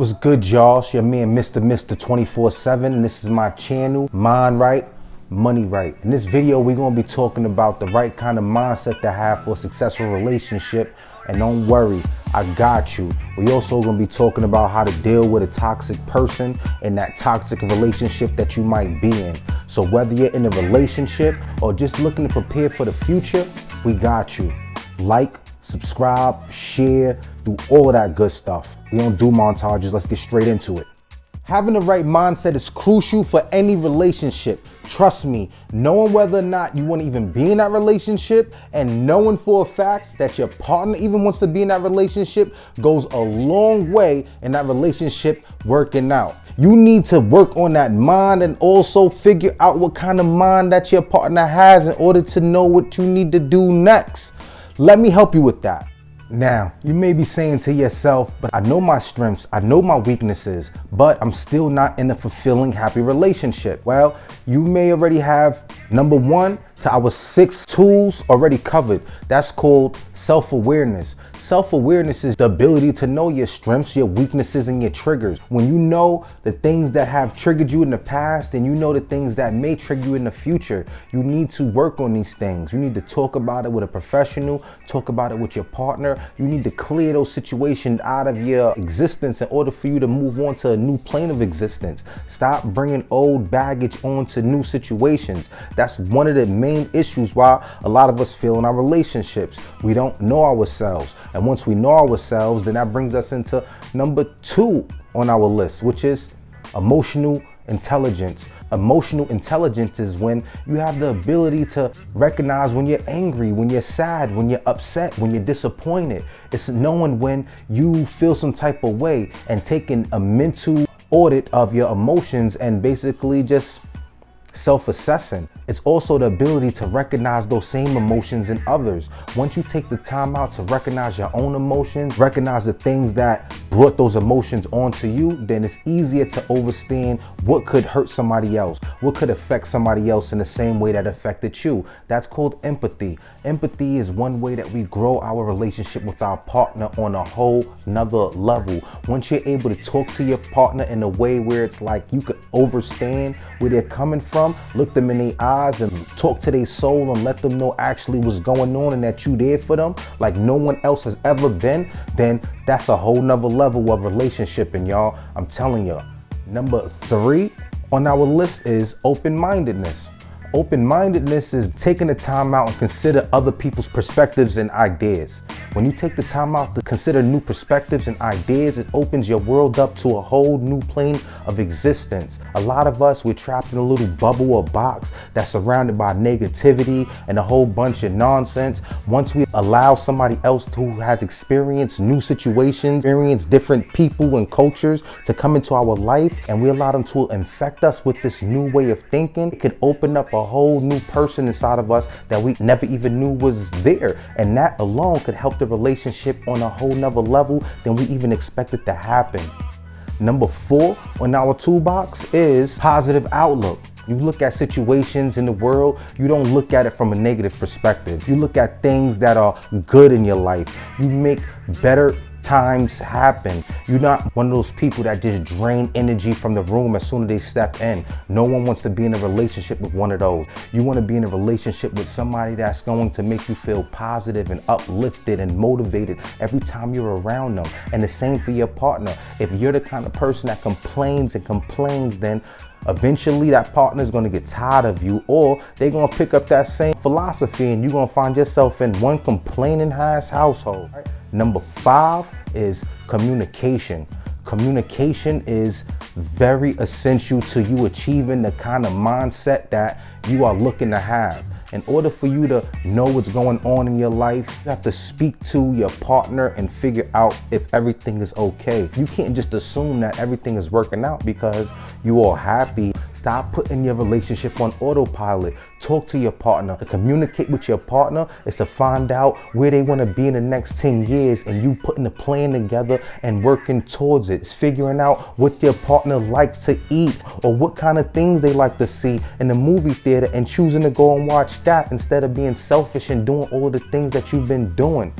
What's good, y'all? It's your man, Mr. 24/7, and this is my channel, Mind Right, Money Right. In this video, we're gonna be talking about the right kind of mindset to have for a successful relationship. And don't worry, I got you. We also gonna be talking about how to deal with a toxic person in that toxic relationship that you might be in. So whether you're in a relationship or just looking to prepare for the future, we got you. Like, subscribe, share, do all of that good stuff. We don't do montages, let's get straight into it. Having the right mindset is crucial for any relationship. Trust me, knowing whether or not you want to even be in that relationship and knowing for a fact that your partner even wants to be in that relationship goes a long way in that relationship working out. You need to work on that mind and also figure out what kind of mind that your partner has in order to know what you need to do next. Let me help you with that. Now, you may be saying to yourself, but I know my strengths, I know my weaknesses, but I'm still not in a fulfilling, happy relationship. Well, you may already have number 1 to our 6 tools already covered. That's called self-awareness. Self-awareness is the ability to know your strengths, your weaknesses, and your triggers. When you know the things that have triggered you in the past and you know the things that may trigger you in the future, you need to work on these things. You need to talk about it with a professional, talk about it with your partner. You need to clear those situations out of your existence in order for you to move on to a new plane of existence. Stop bringing old baggage onto new situations. That's one of the main issues why a lot of us fail in our relationships. We don't know ourselves. And once we know ourselves, then that brings us into number 2 on our list, which is emotional intelligence. Emotional intelligence is when you have the ability to recognize when you're angry, when you're sad, when you're upset, when you're disappointed. It's knowing when you feel some type of way and taking a mental audit of your emotions and basically just self-assessing. It's also the ability to recognize those same emotions in others. Once you take the time out to recognize your own emotions, recognize the things that brought those emotions onto you, then it's easier to understand what could hurt somebody else, what could affect somebody else in the same way that affected you. That's called empathy. Empathy is one way that we grow our relationship with our partner on a whole nother level. Once you're able to talk to your partner in a way where it's like you could understand where they're coming from, look them in their eyes and talk to their soul and let them know actually what's going on and that you there for them like no one else has ever been, then that's a whole nother level of relationship. And y'all, I'm telling you, number 3 on our list is open-mindedness. Open-mindedness is taking the time out and consider other people's perspectives and ideas. When you take the time out to consider new perspectives and ideas, it opens your world up to a whole new plane of existence. A lot of us, we're trapped in a little bubble or box that's surrounded by negativity and a whole bunch of nonsense. Once we allow somebody else who has experienced new situations, experienced different people and cultures to come into our life, and we allow them to infect us with this new way of thinking, it could open up a whole new person inside of us that we never even knew was there. And that alone could help the relationship on a whole nother level than we even expected to happen. Number 4 on our toolbox is positive outlook. You look at situations in the world, you don't look at it from a negative perspective. You look at things that are good in your life. You make better times happen. You're not one of those people that just drain energy from the room as soon as they step in. No one wants to be in a relationship with one of those. You want to be in a relationship with somebody that's going to make you feel positive and uplifted and motivated every time you're around them. And the same for your partner. If you're the kind of person that complains and complains, then eventually that partner is going to get tired of you, or they're going to pick up that same philosophy and you're going to find yourself in one complaining ass household. Number 5 is communication. Communication is very essential to you achieving the kind of mindset that you are looking to have. In order for you to know what's going on in your life, you have to speak to your partner and figure out if everything is okay. You can't just assume that everything is working out because you are happy. Stop putting your relationship on autopilot. Talk to your partner. To communicate with your partner is to find out where they want to be in the next 10 years and you putting a plan together and working towards it. It's figuring out what your partner likes to eat or what kind of things they like to see in the movie theater and choosing to go and watch that instead of being selfish and doing all of the things that you've been doing.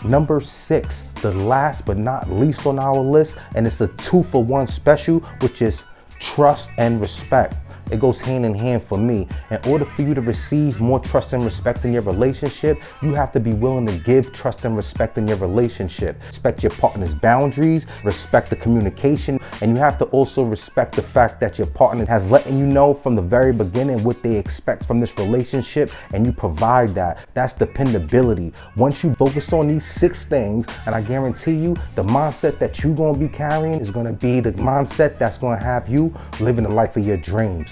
Number 6, the last but not least on our list, and it's a 2-for-1 special, which is trust and respect. It goes hand in hand for me. In order for you to receive more trust and respect in your relationship, you have to be willing to give trust and respect in your relationship. Respect your partner's boundaries, respect the communication, and you have to also respect the fact that your partner has letting you know from the very beginning what they expect from this relationship, and you provide that. That's dependability. Once you focus on these 6 things, and I guarantee you, the mindset that you're gonna be carrying is gonna be the mindset that's gonna have you living the life of your dreams.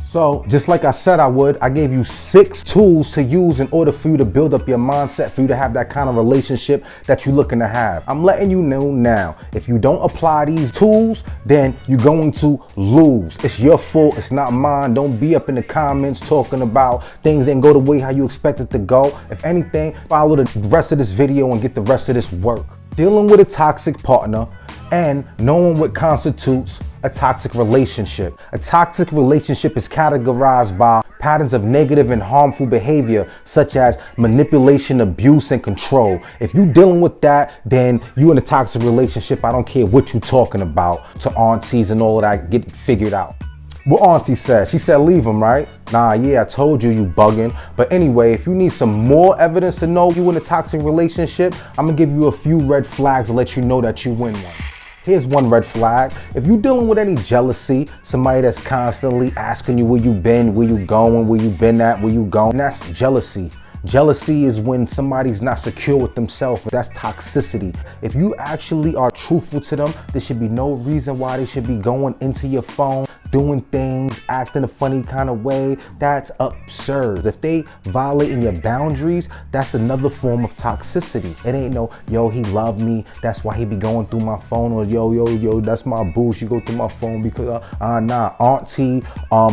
So just like I said I would, I gave you 6 tools to use in order for you to build up your mindset, for you to have that kind of relationship that you're looking to have. I'm letting you know now, if you don't apply these tools, then you're going to lose. It's your fault, it's not mine. Don't be up in the comments talking about things that didn't go the way how you expect it to go. If anything, follow the rest of this video and get the rest of this work. Dealing with a toxic partner and knowing what constitutes a toxic relationship. A toxic relationship is categorized by patterns of negative and harmful behavior, such as manipulation, abuse, and control. If you're dealing with that, then you in a toxic relationship. I don't care what you're talking about to aunties and all of that. Get it figured out. What auntie said? She said leave him, right? Nah, yeah, I told you, you bugging. But anyway, if you need some more evidence to know you in a toxic relationship, I'm gonna give you a few red flags to let you know that you win one. Here's one red flag. If you're dealing with any jealousy, somebody that's constantly asking you where you been, where you going, where you been at, where you going, that's jealousy. Jealousy is when somebody's not secure with themselves. That's toxicity. If you actually are truthful to them, there should be no reason why they should be going into your phone, doing things, acting a funny kind of way. That's absurd. If they violating your boundaries, that's another form of toxicity. It ain't no, yo, he loved me, that's why he be going through my phone, or yo, that's my boo, she go through my phone because, nah, auntie,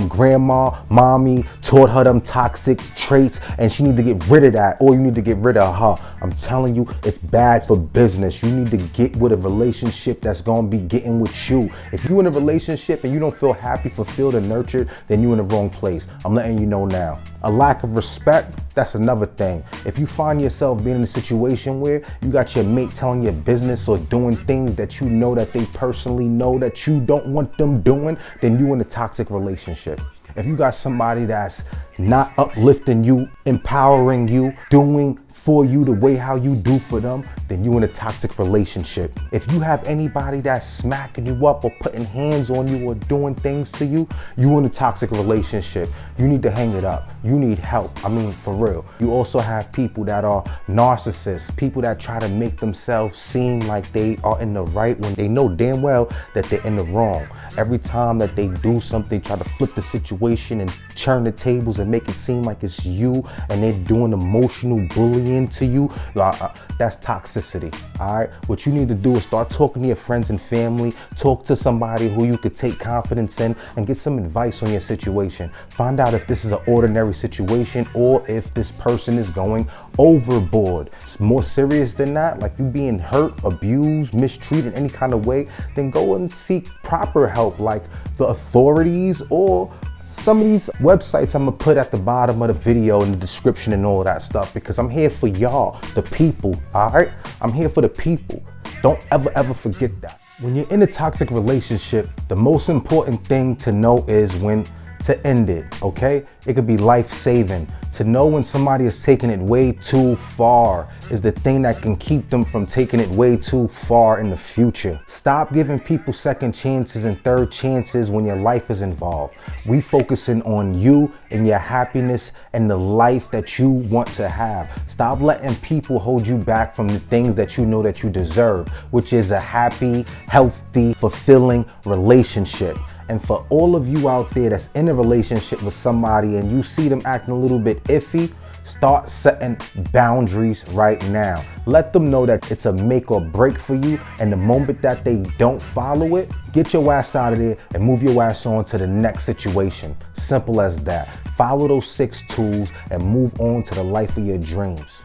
grandma, mommy taught her them toxic traits, and she need to get rid of that, or you need to get rid of her. I'm telling you, it's bad for business. You need to get with a relationship that's gonna be getting with you. If you're in a relationship and you don't feel happy, fulfilled, and nurtured, then you're in the wrong place. I'm letting you know now. A lack of respect, that's another thing. If you find yourself being in a situation where you got your mate telling your business or doing things that you know that they personally know that you don't want them doing, then you're in a toxic relationship. If you got somebody that's not uplifting you, empowering you, doing for you the way how you do for them, then you in a toxic relationship. If you have anybody that's smacking you up or putting hands on you or doing things to you, you in a toxic relationship. You need to hang it up. You need help. I mean, for real. You also have people that are narcissists, people that try to make themselves seem like they are in the right when they know damn well that they're in the wrong. Every time that they do something, try to flip the situation and turn the tables and make it seem like it's you, and they're doing emotional bullying to you. That's toxicity. All right, what you need to do is start talking to your friends and family. Talk to somebody who you could take confidence in and get some advice on your situation. Find out if this is an ordinary situation or if this person is going overboard. It's more serious than that, like you being hurt, abused, mistreated any kind of way, then go and seek proper help, like the authorities or some of these websites I'm gonna put at the bottom of the video in the description and all that stuff, because I'm here for y'all, the people, all right? I'm here for the people. Don't ever forget that. When you're in a toxic relationship, the most important thing to know is when to end it, okay? It could be life-saving. To know when somebody is taking it way too far is the thing that can keep them from taking it way too far in the future. Stop giving people second chances and third chances when your life is involved. We focusing on you and your happiness and the life that you want to have. Stop letting people hold you back from the things that you know that you deserve, which is a happy, healthy, fulfilling relationship. And for all of you out there that's in a relationship with somebody and you see them acting a little bit iffy, start setting boundaries right now. Let them know that it's a make or break for you, and the moment that they don't follow it, get your ass out of there and move your ass on to the next situation. Simple as that. Follow those 6 tools and move on to the life of your dreams.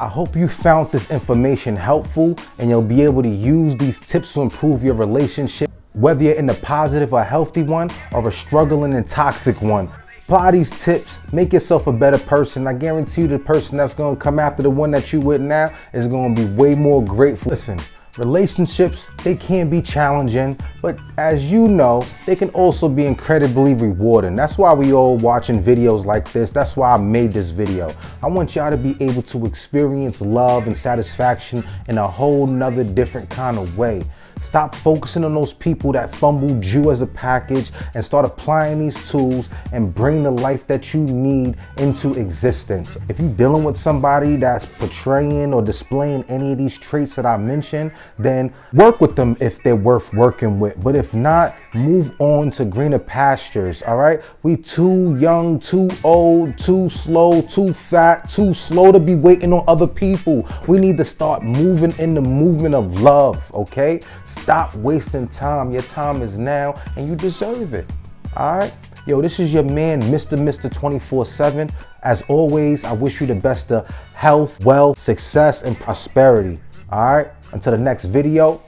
I hope you found this information helpful and you'll be able to use these tips to improve your relationship, whether you're in a positive or healthy one or a struggling and toxic one. Apply these tips, make yourself a better person. I guarantee you the person that's gonna come after the one that you with now is gonna be way more grateful. Listen, relationships, they can be challenging, but as you know, they can also be incredibly rewarding. That's why we all watching videos like this. That's why I made this video. I want y'all to be able to experience love and satisfaction in a whole nother different kind of way. Stop focusing on those people that fumbled you as a package and start applying these tools and bring the life that you need into existence. If you're dealing with somebody that's portraying or displaying any of these traits that I mentioned, then work with them if they're worth working with. But if not, move on to greener pastures, all right? We too young, too old, too slow, too fat, too slow to be waiting on other people. We need to start moving in the movement of love, okay? Stop wasting time. Your time is now and you deserve it, all right? Yo, this is your man, Mr. 24/7. As always, I wish you the best of health, wealth, success, and prosperity, all right? Until the next video,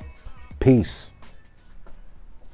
peace.